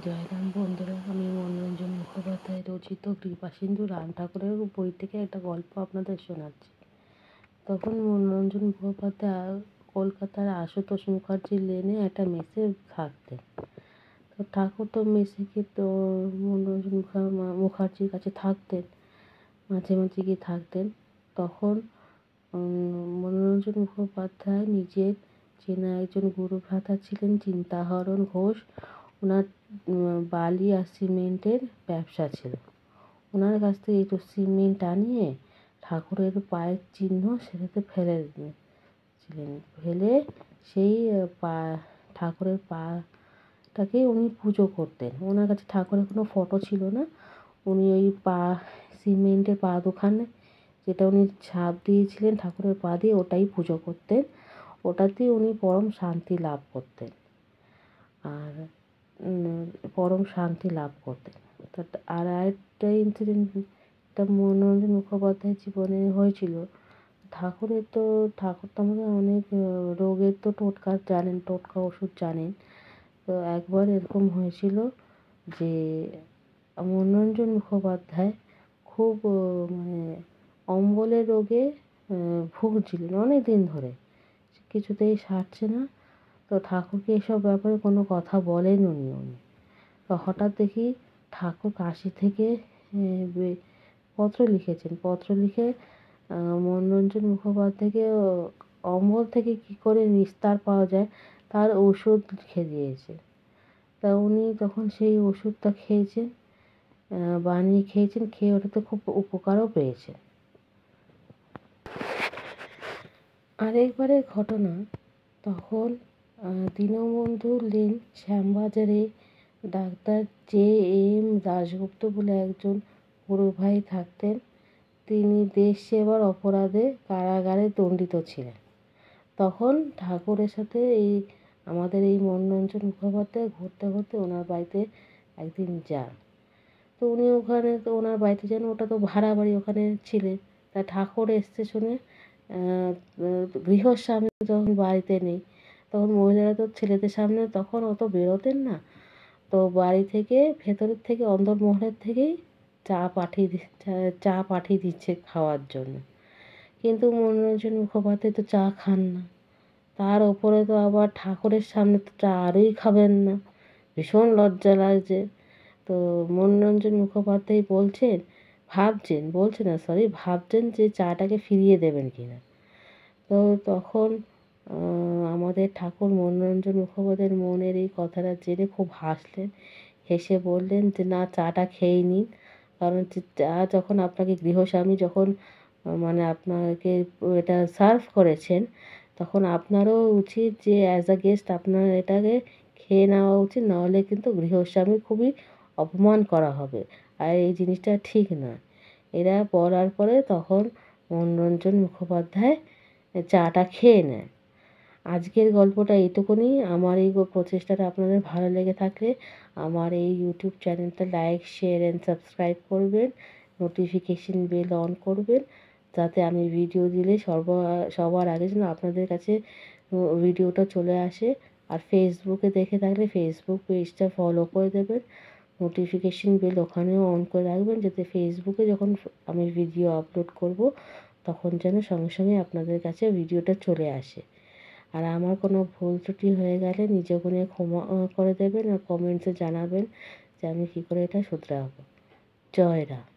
জয়রাম বন্ধুরা, আমি মনোরঞ্জন মুখোপাধ্যায় রচিত কৃপাসিন্ধু রাম ঠাকুরের বই থেকে একটা গল্প আপনাদের শোনাচ্ছি। তখন মনোরঞ্জন মুখোপাধ্যায় কলকাতার আশুতোষ মুখার্জি লেনে একটা মেসে থাকতেন। তো ঠাকুর তো মেসে গিয়ে তো মনোরঞ্জন মুখার্জির কাছে থাকতেন, মাঝে মাঝে গিয়ে থাকতেন। তখন মনোরঞ্জন মুখোপাধ্যায় নিজের চেনা একজন গুরু ভ্রাতা ছিলেন চিন্তাহরণ ঘোষ। ওনার বালি আর সিমেন্টের ব্যবসা ছিল। ওনার কাছ থেকে একটু সিমেন্ট আনিয়ে ঠাকুরের পায়ের চিহ্ন সেটাতে ফেলে দিয়েছিলেন। ফেলে সেই ঠাকুরের পাটাকে উনি পুজো করতেন। ওনার কাছে ঠাকুরের কোনো ফটো ছিল না। উনি ওই সিমেন্টের পা দুখানে যেটা উনি ছাপ দিয়েছিলেন ঠাকুরের পা দিয়ে, ওটাই পুজো করতেন। ওটাতেই উনি পরম শান্তি লাভ করতেন আর পরম শান্তি লাভ করতেন। আর আরেকটা ইনসিডেন্ট, এটা মনোরঞ্জন মুখোপাধ্যায়ের জীবনে হয়েছিল। ঠাকুর তো আমাদের অনেক রোগের তো টোটকা ওষুধ জানেন। তো একবার এরকম হয়েছিল যে মনোরঞ্জন মুখোপাধ্যায় খুব মানে অম্বলের রোগে ভুগছিলেন অনেক দিন ধরে, কিছুতেই সারছে না। তো ঠাকুরকে এসব ব্যাপারে কোনো কথা বলেন উনি। তো হঠাৎ দেখি ঠাকুর কাশি থেকে পত্র লিখেছেন। পত্র লিখে মনোরঞ্জন মুখোপাধ্যায়কে অম্বল থেকে কী করে নিস্তার পাওয়া যায় তার ওষুধ লিখে দিয়েছে। তা উনি তখন সেই ওষুধটা খেয়েছেন, বানিয়ে খেয়েছেন, খেয়ে ওটাতে খুব উপকারও পেয়েছেন। আরেকবারের ঘটনা, তখন দীনবন্ধু লেন শ্যামবাজারে ডাক্তার J.M. দাশগুপ্ত বলে একজন বড় ভাই থাকতেন। তিনি দেশ সেবার অপরাধে কারাগারে দণ্ডিত ছিলেন। তখন ঠাকুরের সাথে আমাদের এই মনোরঞ্জন মুখোপাধ্যায় ঘুরতে ঘুরতে ওনার বাড়িতে একদিন যান। তো উনি ওখানে, তো ওনার বাড়িতে যান, ওটা তো ভাড়া বাড়ি, ওখানে ছিলেন। তা ঠাকুর এসছে শুনে গৃহস্বামী যখন বাড়িতে নেই, তখন মহিলারা তো ছেলেদের সামনে তখন অত বেরোতেন না। তো বাড়ি থেকে ভেতরের থেকে অন্দরমহলের থেকেই চা পাঠিয়ে দিচ্ছে খাওয়ার জন্য। কিন্তু মনোরঞ্জন মুখোপাধ্যায় তো চা খান না। তার ওপরে তো আবার ঠাকুরের সামনে তো চা আরই খাবেন না, ভীষণ লজ্জা লাগছে। তো মনোরঞ্জন মুখোপাধ্যায় ভাবছেন যে চাটাকে ফিরিয়ে দেবেন কিনা। তো তখন আমাদের ঠাকুর মনোরঞ্জন মুখোপাধ্যায়ের মনের এই কথাটা জেনে খুব হাসলেন। হেসে বললেন যে না, চাটা খেয়ে নিন, কারণ চা যখন আপনাকে গৃহস্বামী যখন মানে আপনাকে এটা সার্ভ করেছেন, তখন আপনারও উচিত যে অ্যাজ আ গেস্ট আপনার এটাকে খেয়ে নেওয়া উচিত, নাহলে কিন্তু গৃহস্বামী খুবই অপমান করা হবে, আর এই জিনিসটা ঠিক নয়। এরা বলার পরে তখন মনোরঞ্জন মুখোপাধ্যায় চাটা খেয়ে নেয়। আজকের গল্পটা এইটুকুনি। আমার এই প্রচেষ্টাটা আপনাদের ভালো লেগে থাকলে আমার এই ইউটিউব চ্যানেলটা লাইক, শেয়ার অ্যান্ড সাবস্ক্রাইব করবেন, নোটিফিকেশন বেল অন করবেন, যাতে আমি ভিডিও দিলে সবার আগে যেন আপনাদের কাছে ভিডিওটা চলে আসে। আর ফেসবুকে দেখে থাকলে ফেসবুক পেজটা ফলো করে দেবেন, নোটিফিকেশন বেল ওখানেও অন করে রাখবেন, যাতে ফেসবুকে যখন আমি ভিডিও আপলোড করব তখন যেন সঙ্গে সঙ্গে আপনাদের কাছে ভিডিওটা চলে আসে। আর আমার কোনো ভুল ত্রুটি হয়ে গেলে নিজ গুণে ক্ষমা করে দেবেন আর কমেন্টসে জানাবেন যে আমি কী করে এটা শুধরাবো। জয় রাম।